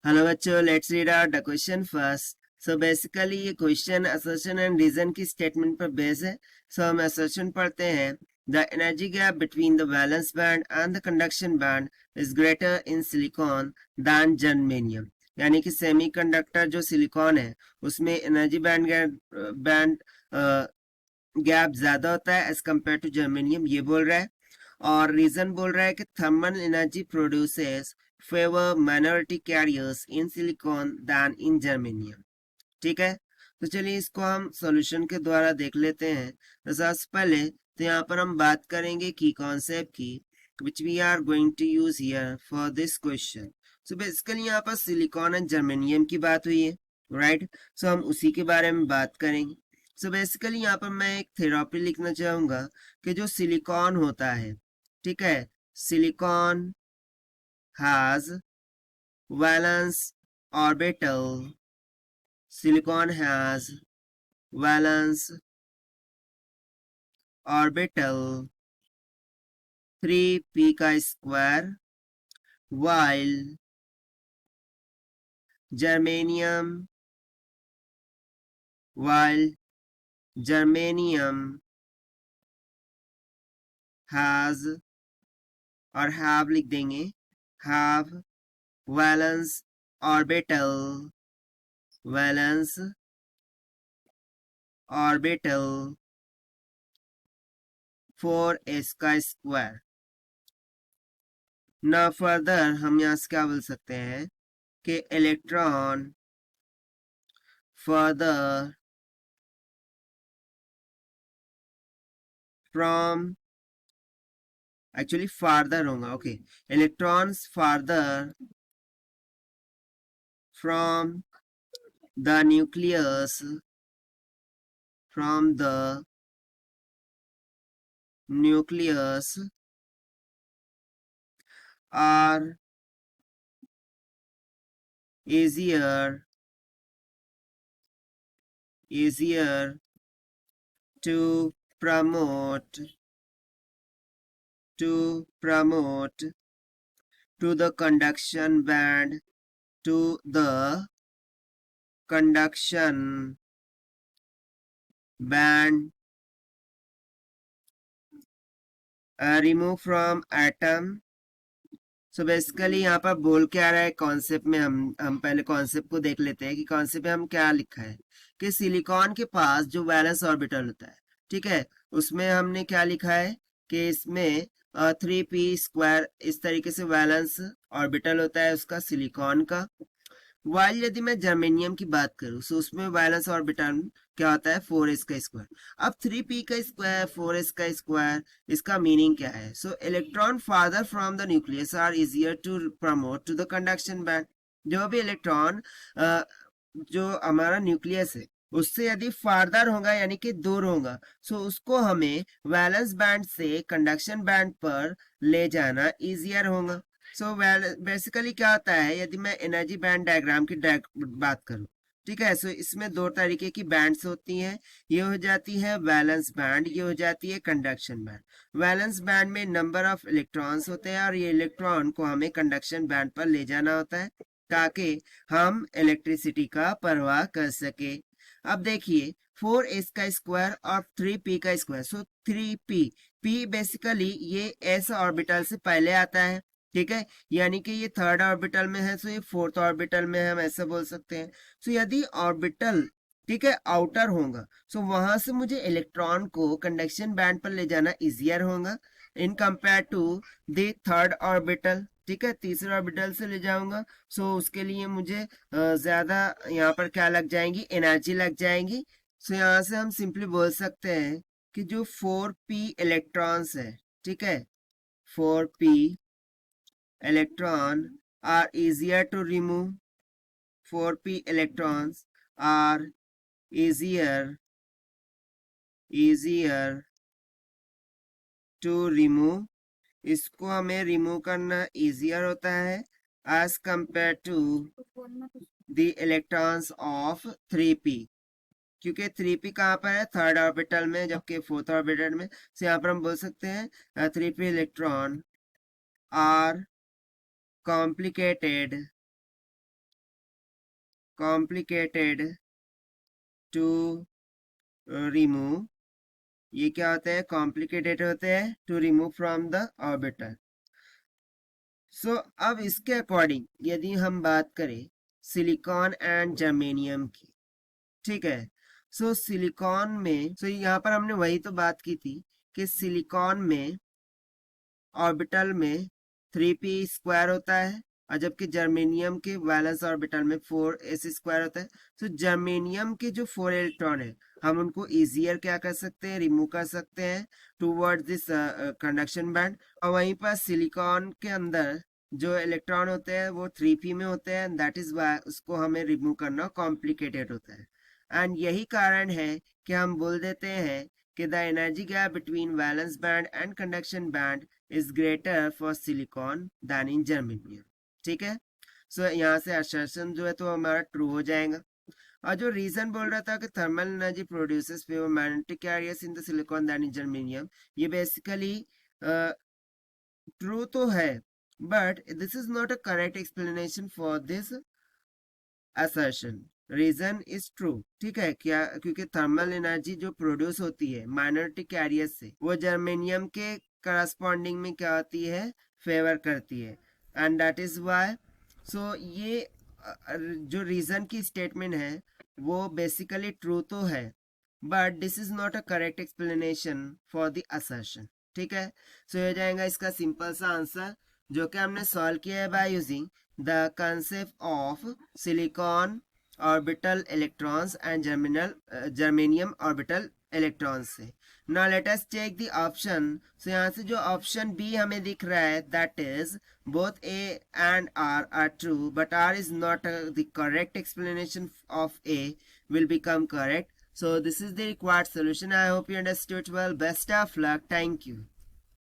Hello बच्चों, let's read out the question first. So basically ये question assertion and reason की statement पर base है। सो हम असर्शन पढ़ते हैं। The energy gap between the valence band and the conduction band is greater in silicon than germanium. यानी कि semiconductor जो सिलिकॉन है उसमें एनर्जी बैंड गैप ज्यादा होता है एज कम्पेयर टू जर्मेनियम, ये बोल रहा है। और रीजन बोल रहा है कि thermal energy produces favour minority carriers in silicon than in germanium. ठीक है, तो चलिए इसको हम सॉल्यूशन के द्वारा देख लेते हैं। तो सबसे पहले तो यहाँ पर हम बात करेंगे की कॉन्सेप्ट की which we are going to use here for this question. So basically यहाँ पर सिलिकॉन एंड जर्मेनियम की बात हुई है, राइट। सो हम उसी के बारे में बात करेंगे। सो बेसिकली यहाँ पर मैं एक थेरेपी लिखना चाहूंगा कि जो सिलिकॉन होता है, ठीक है, silicon has valence orbital, silicon has valence orbital 3p का स्क्वायर, while germanium has और have लिख देंगे, have valence orbital 4s का स्क्वायर। ना फर्दर हम यहाँ से क्या बोल सकते हैं कि electron further from, actually farther होगा, okay, electrons farther from the nucleus are easier to promote to the conduction band remove from atom। So basically यहाँ पर बोल के आ रहा है कॉन्सेप्ट में, हम पहले कॉन्सेप्ट को देख लेते हैं कि कॉन्सेप्ट में हम क्या लिखा है कि सिलिकॉन के पास जो वैलेंस ऑर्बिटल होता है, ठीक है, उसमें हमने क्या लिखा है कि इसमें 3p² इस तरीके से वैलेंस ऑर्बिटल होता है उसका सिलिकॉन का। वाइल यदि मैं जर्मेनियम की बात करूं तो उसमें वैलेंस ऑर्बिटल क्या होता है 4s का स्क्वायर। अब 3p का स्क्वायर 4s का स्क्वायर, इसका मीनिंग क्या है? So electron farther from the nucleus are easier to promote to the conduction band. जो भी इलेक्ट्रॉन जो हमारा न्यूक्लियस है उससे यदि फार्दर होगा यानी कि दूर होगा, सो उसको हमें वैलेंस बैंड से कंडक्शन बैंड पर ले जाना इजियर होगा। सो बेसिकली क्या होता है, यदि मैं एनर्जी बैंड डायग्राम की बात करूं, ठीक है, सो इसमें दो तरीके की बैंड्स होती हैं। ये हो जाती है वैलेंस बैंड, ये हो जाती है कंडक्शन बैंड। वैलेंस बैंड में नंबर ऑफ इलेक्ट्रॉन्स होते हैं और ये इलेक्ट्रॉन को हमें कंडक्शन बैंड पर ले जाना होता है ताकि हम इलेक्ट्रिसिटी का प्रवाह कर सके। अब देखिए 4s का स्क्वायर और 3p का स्क्वायर, सो 3p बेसिकली ये s ऑर्बिटल से पहले आता है, ठीक है, यानी कि ये थर्ड ऑर्बिटल में है, सो ये फोर्थ ऑर्बिटल में है, हम ऐसा बोल सकते हैं। सो यदि ऑर्बिटल, ठीक है, आउटर होगा, सो वहां से मुझे इलेक्ट्रॉन को कंडक्शन बैंड पर ले जाना इजियर होगा in compare to the third orbital, ठीक है, तीसरे ऑर्बिटल से ले जाऊंगा। सो उसके लिए मुझे ज्यादा यहाँ पर क्या लग जाएंगी, एनर्जी लग जाएंगी। सो यहाँ से हम सिंपली बोल सकते हैं कि जो 4p इलेक्ट्रॉन्स है, ठीक है, 4p electron are easier to remove, 4p electrons are easier to remove। इसको हमें रिमूव करना इजियर होता है as compare to the electrons of 3p, क्योंकि 3p कहाँ पर है, थर्ड ऑर्बिटल में, जबकि फोर्थ ऑर्बिटल में। तो यहाँ पर हम बोल सकते हैं 3p electron are complicated complicated to remove, ये क्या होते हैं, कॉम्प्लिकेटेड होते हैं to remove from the orbital. So अब इसके अकॉर्डिंग यदि हम बात करें सिलिकॉन एंड जर्मेनियम की, ठीक है, सो सिलिकॉन में, सो यहाँ पर हमने वही तो बात की थी कि सिलिकॉन में ऑर्बिटल में 3p² होता है, और जबकि जर्मेनियम के वैलेंस ऑर्बिटल में 4s² होता है। तो जर्मेनियम के जो 4 इलेक्ट्रॉन है, हम उनको इजियर क्या कर सकते हैं, रिमूव कर सकते हैं टूवर्ड दिस कंडक्शन बैंड। और वहीं पर सिलिकॉन के अंदर जो इलेक्ट्रॉन होते हैं वो 3p में होते हैं, दैट इज वाई उसको हमें रिमूव करना कॉम्प्लिकेटेड होता है। एंड यही कारण है कि हम बोल देते हैं कि the energy gap between valence band and conduction band is greater for silicon than in germanium, ठीक है। सो यहाँ से assertion जो है तो हमारा ट्रू हो जाएगा। और जो रीजन बोल रहा था कि thermal energy produces fewer magnetic carriers in the silicon than in germanium, ये बेसिकली ट्रू तो है, but this is not a correct explanation for this assertion। Reason is true, ठीक है, क्या, क्योंकि थर्मल एनर्जी जो प्रोड्यूस होती है माइनॉरिटी कैरियर से, वो जर्मेनियम के करस्पॉन्डिंग में क्या होती है, फेवर करती है। एंड दैट इज वाई, सो ये जो रीजन की स्टेटमेंट है वो बेसिकली ट्रू तो है, but this is not a correct explanation for the assertion, ठीक है। सो ये जाएगा इसका सिंपल सा आंसर, जो कि हमने सॉल्व किया है by using the concept of silicon orbital electrons and germanium orbital electrons से। Now let us check the option. So यहाँ से जो ऑप्शन बी हमें दिख रहा है, that is both A and R true, but R is not the correct explanation of A will become correct. So this is the required solution. I hope you understood well. Best of luck. Thank you.